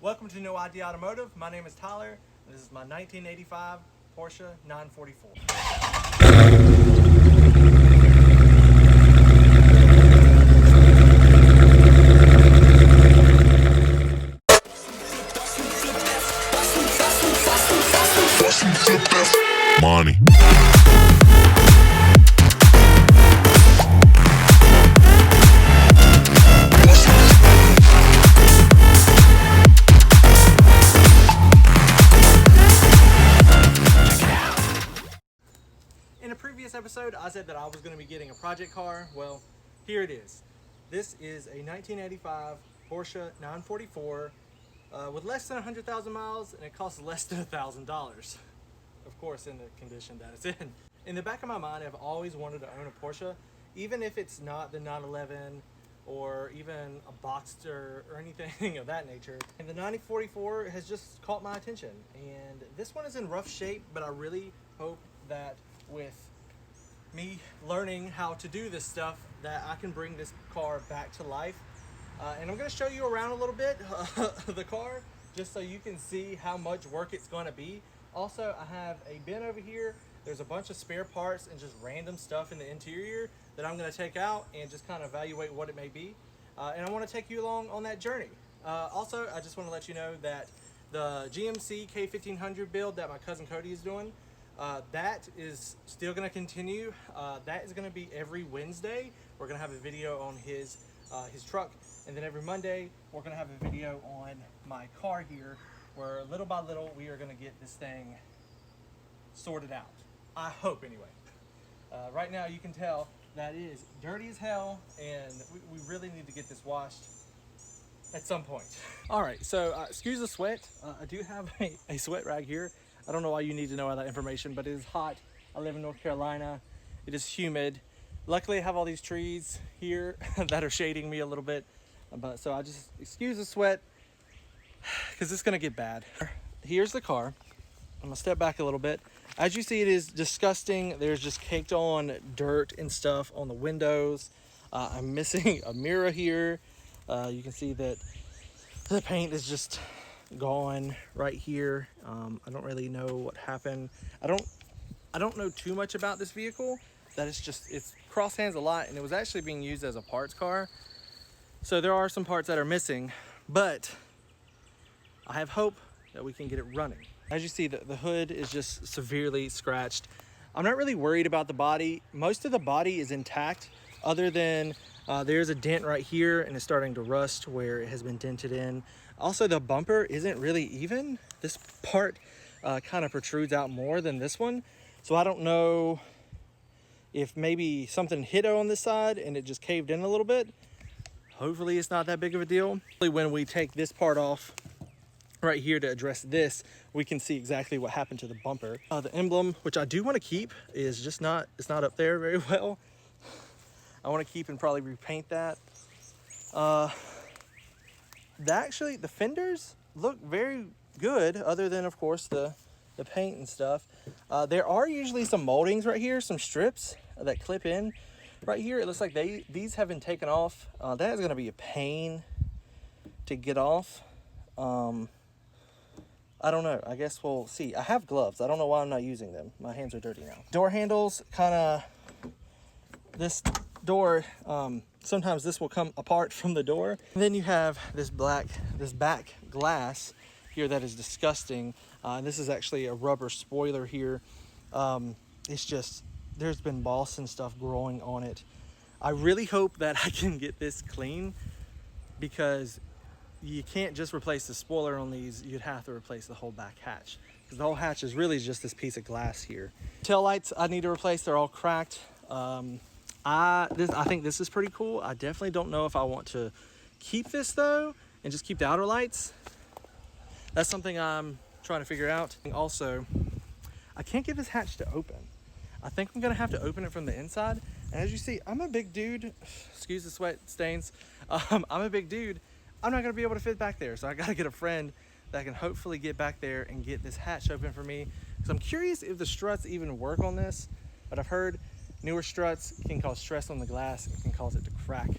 Welcome to No Idea Automotive. My name is Tyler, and this is my 1985 Porsche 944. Money. In a previous episode, I said that I was going to be getting a project car. Well, here it is. This is a 1985 Porsche 944 with less than 100,000 miles, and it costs less than $1,000. Of course, in the condition that it's in. In the back of my mind, I've always wanted to own a Porsche, even if it's not the 911 or even a Boxster or anything of that nature. And the 944 has just caught my attention. And this one is in rough shape, but I really hope that with me learning how to do this stuff, that I can bring this car back to life. And I'm going to show you around a little bit the car, just so you can see how much work it's going to be. Also, I have a bin over here. There's a bunch of spare parts and just random stuff in the interior that I'm going to take out and just kind of evaluate what it may be. And I want to take you along on that journey. Also, I just want to let you know that the GMC K1500 build that my cousin Cody is doing, that is still going to continue. That is going to be every Wednesday. We're going to have a video on his truck, and then every Monday we're going to have a video on my car here, where little by little we are going to get this thing sorted out. I hope, anyway. Right now you can tell that it is dirty as hell, and we really need to get this washed at some point. All right, so excuse the sweat. I do have a sweat rag here. I don't know why you need to know all that information, but it is hot. I live in North Carolina. It is humid. Luckily, I have all these trees here that are shading me a little bit. But so I just excuse the sweat, because it's gonna get bad. Here's the car. I'm gonna step back a little bit. As you see, it is disgusting. There's just caked on dirt and stuff on the windows. I'm missing a mirror here. You can see that the paint is just gone right here. I don't really know what happened. I don't know too much about this vehicle. That it's cross hands a lot, and it was actually being used as a parts car. So there are some parts that are missing, but I have hope that we can get it running. As you see, the hood is just severely scratched. I'm not really worried about the body. Most of the body is intact, other than there's a dent right here, and it's starting to rust where it has been dented in. Also, the bumper isn't really even. This part kind of protrudes out more than this one. So I don't know if maybe something hit on this side and it just caved in a little bit. Hopefully it's not that big of a deal. When we take this part off right here to address this, we can see exactly what happened to the bumper. The emblem, which I do want to keep, is just it's not up there very well. I want to keep and probably repaint that. Actually, the fenders look very good, other than, of course, the paint and stuff. There are usually some moldings right here, some strips that clip in right here. It looks like these have been taken off. That is going to be a pain to get off. I don't know. I guess we'll see. I have gloves. I don't know why I'm not using them. My hands are dirty now. Door handles, kind of, this door, sometimes this will come apart from the door. And then you have this back glass here that is disgusting. This is actually a rubber spoiler here. It's just, there's been moss and stuff growing on it. I really hope that I can get this clean, because you can't just replace the spoiler on these. You'd have to replace the whole back hatch, because the whole hatch is really just this piece of glass here. Tail lights I need to replace. They're all cracked. I think this is pretty cool. I definitely don't know if I want to keep this though and just keep the outer lights. That's something I'm trying to figure out. Also, I can't get this hatch to open. I think I'm gonna have to open it from the inside. And as you see, I'm a big dude. Excuse the sweat stains. I'm a big dude. I'm not gonna be able to fit back there. So I gotta get a friend that can hopefully get back there and get this hatch open for me. Because I'm curious if the struts even work on this. But I've heard newer struts can cause stress on the glass. It can cause it to crack.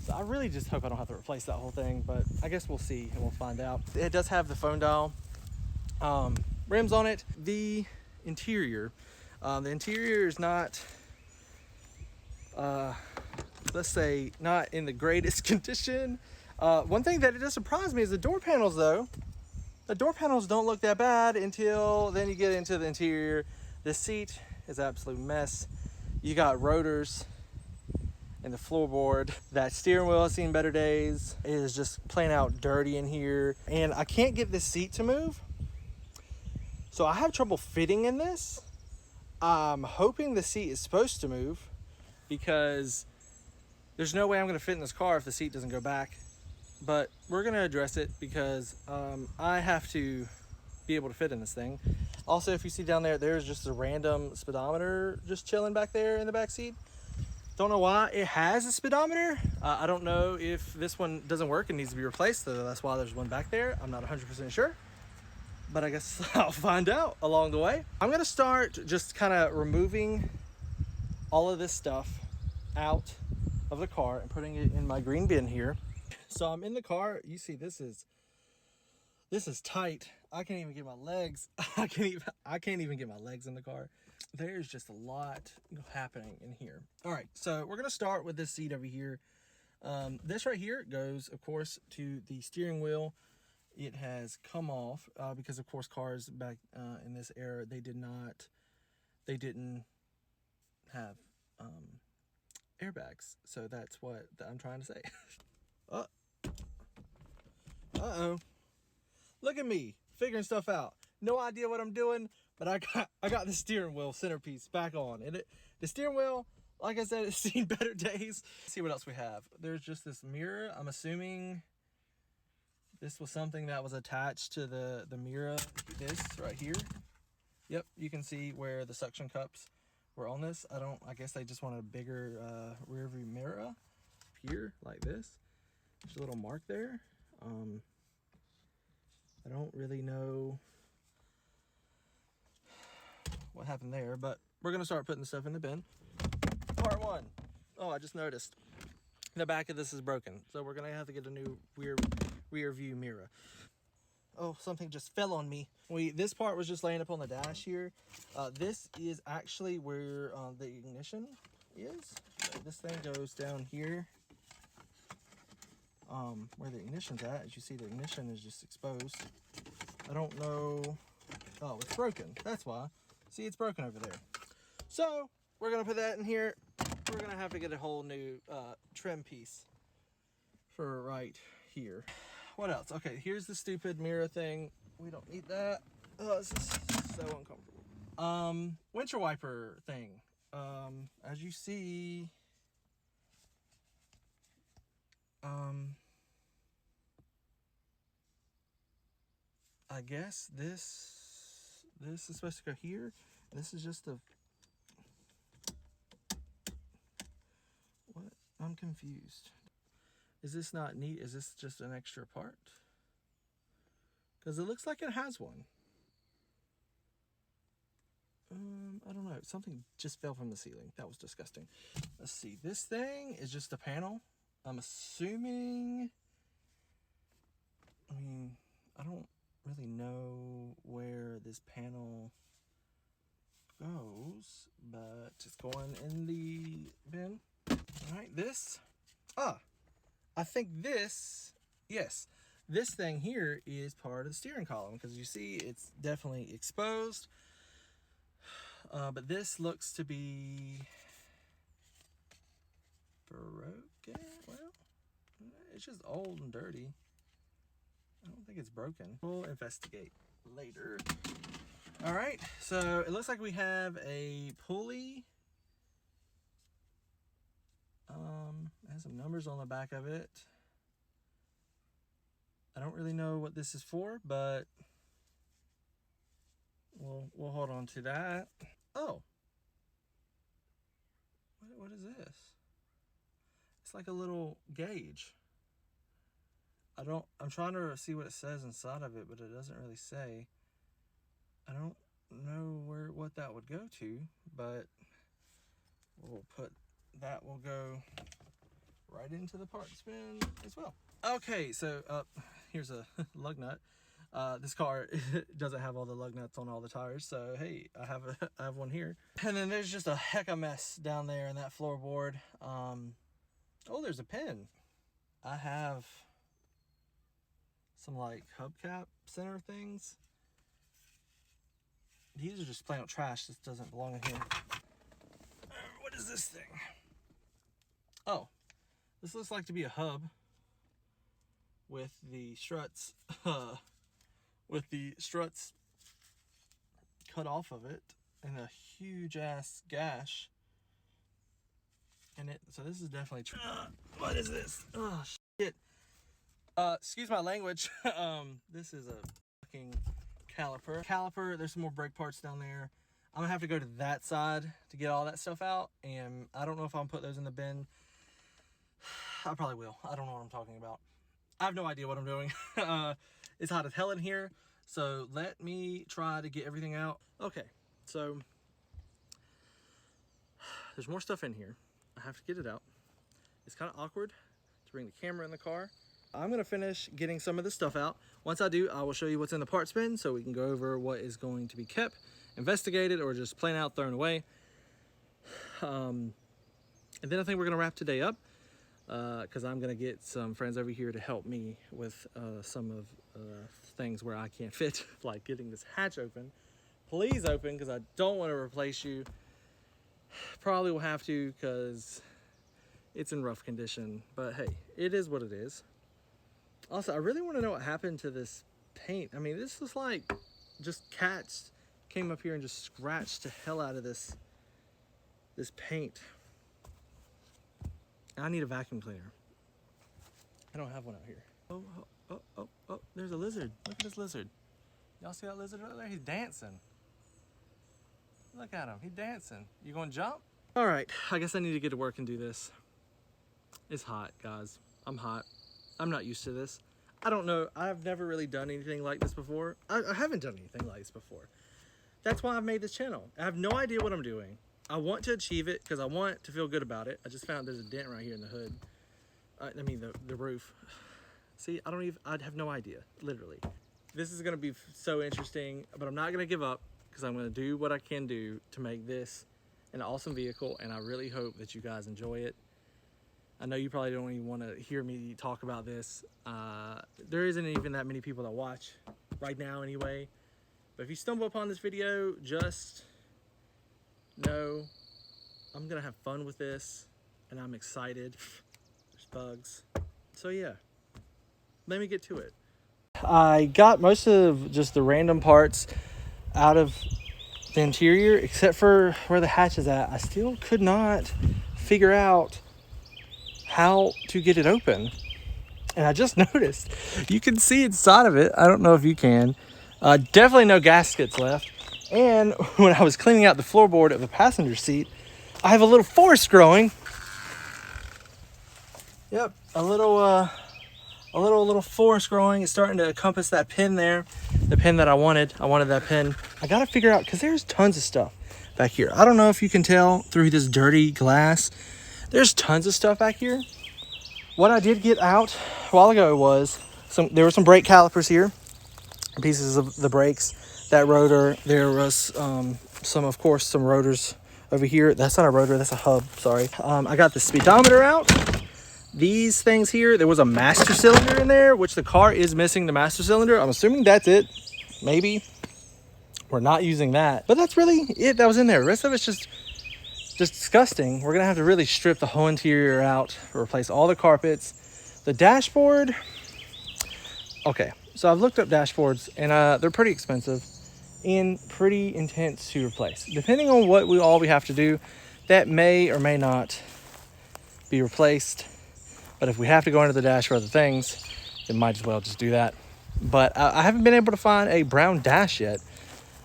So I really just hope I don't have to replace that whole thing, but I guess we'll see and we'll find out. It does have the phone dial rims on it. The interior is not, let's say, not in the greatest condition. One thing that it does surprise me is the door panels, though. The door panels don't look that bad until then you get into the interior. The seat is an absolute mess. You got rotors in the floorboard. That steering wheel has seen better days. It is just plain out dirty in here. And I can't get this seat to move. So I have trouble fitting in this. I'm hoping the seat is supposed to move because there's no way I'm gonna fit in this car if the seat doesn't go back. But we're gonna address it because I have to be able to fit in this thing. Also, if you see down there, there's just a random speedometer just chilling back there in the back seat. Don't know why it has a speedometer. I don't know if this one doesn't work and needs to be replaced, so that's why there's one back there. I'm not 100% sure, but I guess I'll find out along the way. I'm gonna start just kind of removing all of this stuff out of the car and putting it in my green bin here. So I'm in the car. You see, this is tight. I can't even get my legs. I can't even get my legs in the car. There's just a lot happening in here. All right, so we're gonna start with this seat over here. This right here goes, of course, to the steering wheel. It has come off because, of course, cars back in this era, they didn't have airbags. So that's what I'm trying to say. Uh-oh. Look at me figuring stuff out. No idea what I'm doing, but I got the steering wheel centerpiece back on. And the steering wheel, like I said, it's seen better days. Let's see what else we have. There's just this mirror. I'm assuming this was something that was attached to the mirror. This right here. Yep, you can see where the suction cups were on this. I guess they just wanted a bigger rear view mirror here, like this. There's a little mark there. I don't really know what happened there, but we're gonna start putting the stuff in the bin. Part one. Oh, I just noticed the back of this is broken, so we're gonna have to get a new rear view mirror. Oh, something just fell on me. This part was just laying up on the dash here. This is actually where the ignition is. So this thing goes down here. Where the ignition's at, as you see, the ignition is just exposed. I don't know. Oh, it's broken. That's why. See, it's broken over there. So we're gonna put that in here. We're gonna have to get a whole new trim piece for right here. What else? Okay, here's the stupid mirror thing. We don't need that. Oh, this is so uncomfortable. Windshield wiper thing. As you see, I guess this is supposed to go here. This is just a, what? I'm confused. Is this not neat? Is this just an extra part? Because it looks like it has one. I don't know. Something just fell from the ceiling. That was disgusting. Let's see. This thing is just a panel. I'm assuming, I don't really know where this panel goes, but it's going in the bin. All right, this, I think this, yes, this thing here is part of the steering column, because you see it's definitely exposed. But this looks to be broken. Well, it's just old and dirty. I don't think it's broken. We'll investigate later. All right, so it looks like we have a pulley. It has some numbers on the back of it. I don't really know what this is for, but we'll hold on to that. Oh, what is this? It's like a little gauge. I'm trying to see what it says inside of it, but it doesn't really say. I don't know what that would go to, but we'll put that will go right into the parts bin as well. Okay, so here's a lug nut. This car doesn't have all the lug nuts on all the tires, so hey, I have one here. And then there's just a heck of a mess down there in that floorboard. Oh, there's a pin. I have some like hubcap center things. These are just plain old trash. This doesn't belong in here. What is this thing? Oh, this looks like to be a hub with the struts cut off of it and a huge ass gash in it. So this is definitely what is this? Oh shit. Excuse my language. This is a fucking caliper. There's some more brake parts down there. I'm gonna have to go to that side to get all that stuff out, and I don't know if I'll put those in the bin. I probably will. I don't know what I'm talking about. I have no idea what I'm doing. It's hot as hell in here, so let me try to get everything out. Okay, so there's more stuff in here. I have to get it out. It's kind of awkward to bring the camera in the car. I'm gonna finish getting some of this stuff out. Once I do, I will show you what's in the parts bin so we can go over what is going to be kept, investigated, or just plain out thrown away. And then I think we're gonna wrap today up because I'm gonna get some friends over here to help me with some of things where I can't fit, like getting this hatch open. Please open, because I don't want to replace you. Probably will have to because it's in rough condition, but hey, it is what it is. Also, I really want to know what happened to this paint. I mean, this was like just cats came up here and just scratched the hell out of this paint. I need a vacuum cleaner. I don't have one out here. Oh, there's a lizard. Look at this lizard. Y'all see that lizard right there? He's dancing. Look at him, he's dancing. You gonna jump? All right, I guess I need to get to work and do this. It's hot, guys. I'm hot. I'm not used to this. I don't know. I've never really done anything like this before. I haven't done anything like this before. That's why I've made this channel. I have no idea what I'm doing. I want to achieve it because I want to feel good about it. I just found there's a dent right here in the hood. I mean, the roof. See, I'd have no idea, literally. This is gonna be so interesting, but I'm not gonna give up because I'm gonna do what I can do to make this an awesome vehicle, and I really hope that you guys enjoy it. I know you probably don't even want to hear me talk about this. There isn't even that many people that watch right now anyway. But if you stumble upon this video, just know I'm going to have fun with this, and I'm excited. There's bugs. So yeah, let me get to it. I got most of just the random parts out of the interior, except for where the hatch is at. I still could not figure out how to get it open, and I just noticed you can see inside of it. I don't know if you can. Definitely no gaskets left, and when I was cleaning out the floorboard of the passenger seat, I have a little forest growing. Yep, a little forest growing. It's starting to encompass that pin there, the pin that I wanted that pin. I gotta figure out, because there's tons of stuff back here. I don't know if you can tell through this dirty glass. There's tons of stuff back here. What I did get out a while ago was there were some brake calipers here, pieces of the brakes, that rotor. There was some rotors over here. That's not a rotor, that's a hub, sorry. I got the speedometer out. These things here, there was a master cylinder in there, which the car is missing the master cylinder. I'm assuming that's it. Maybe. We're not using that. But that's really it that was in there. The rest of it's just disgusting. We're gonna have to really strip the whole interior out, replace all the carpets. The dashboard, okay, so I've looked up dashboards, and they're pretty expensive and pretty intense to replace. Depending on what we have to do, that may or may not be replaced. But if we have to go into the dash for other things, then might as well just do that. But I haven't been able to find a brown dash yet.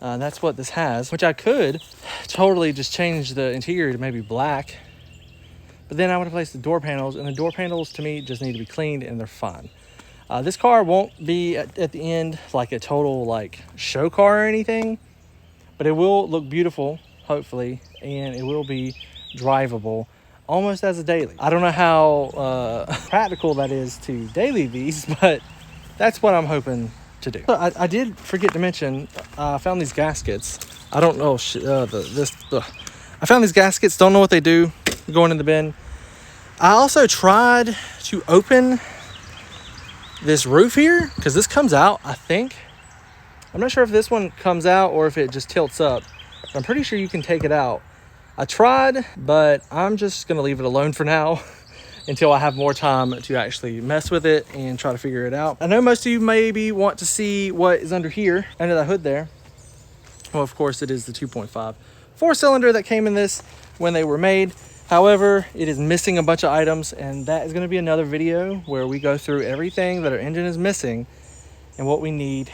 That's what this has, which I could totally just change the interior to maybe black. But then I would replace the door panels, and the door panels to me just need to be cleaned, and they're fine. This car won't be at the end like a total like show car or anything, but it will look beautiful, hopefully, and it will be drivable. almost as a daily. I don't know how practical that is to daily these, but that's what I'm hoping to do. I did forget to mention, I found these gaskets. I don't know, I found these gaskets, don't know what they do, going in the bin. I also tried to open this roof here, because this comes out, I think. I'm not sure if this one comes out or if it just tilts up. I'm pretty sure you can take it out. I tried, but I'm just gonna leave it alone for now until I have more time to actually mess with it and try to figure it out. I know most of you maybe want to see what is under here, under the hood there. Well, of course, it is the 2.5 4-cylinder that came in this when they were made. However, it is missing a bunch of items, and that is gonna be another video where we go through everything that our engine is missing and what we need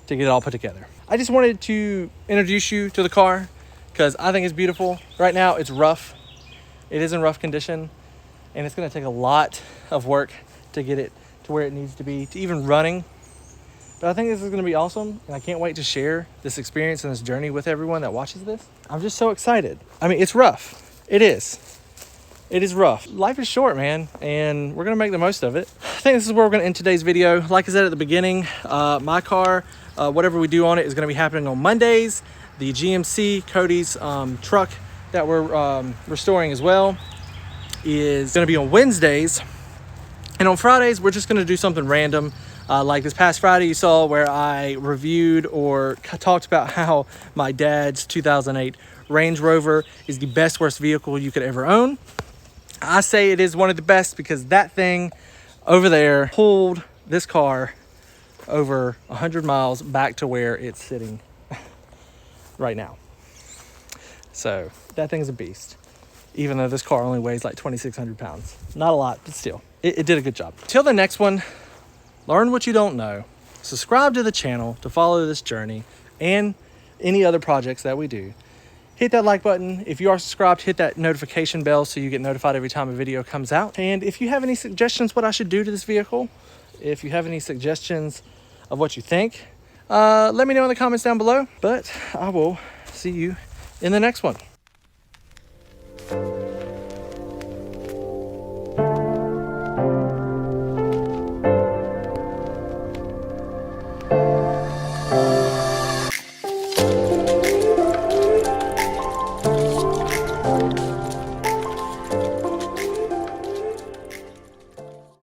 to get it all put together. I just wanted to introduce you to the car because I think it's beautiful. Right now, it's rough. It is in rough condition, and it's gonna take a lot of work to get it to where it needs to be, to even running. But I think this is gonna be awesome, and I can't wait to share this experience and this journey with everyone that watches this. I'm just so excited. I mean, it's rough. It is. It is rough. Life is short, man, and we're gonna make the most of it. I think this is where we're gonna end today's video. Like I said at the beginning, my car, whatever we do on it is gonna be happening on Mondays. The GMC Cody's truck that we're restoring as well is gonna be on Wednesdays. And on Fridays, we're just gonna do something random. Like this past Friday, you saw where I reviewed or talked about how my dad's 2008 Range Rover is the best worst vehicle you could ever own. I say it is one of the best because that thing over there pulled this car over 100 miles back to where it's sitting right now. So that thing's a beast, even though this car only weighs like 2,600 pounds. Not a lot, but still, it did a good job. Till the next one, learn what you don't know. Subscribe to the channel to follow this journey and any other projects that we do. Hit that like button. If you are subscribed, hit that notification bell so you get notified every time a video comes out. And if you have any suggestions what I should do to this vehicle, if you have any suggestions of what you think, let me know in the comments down below. But I will see you in the next one.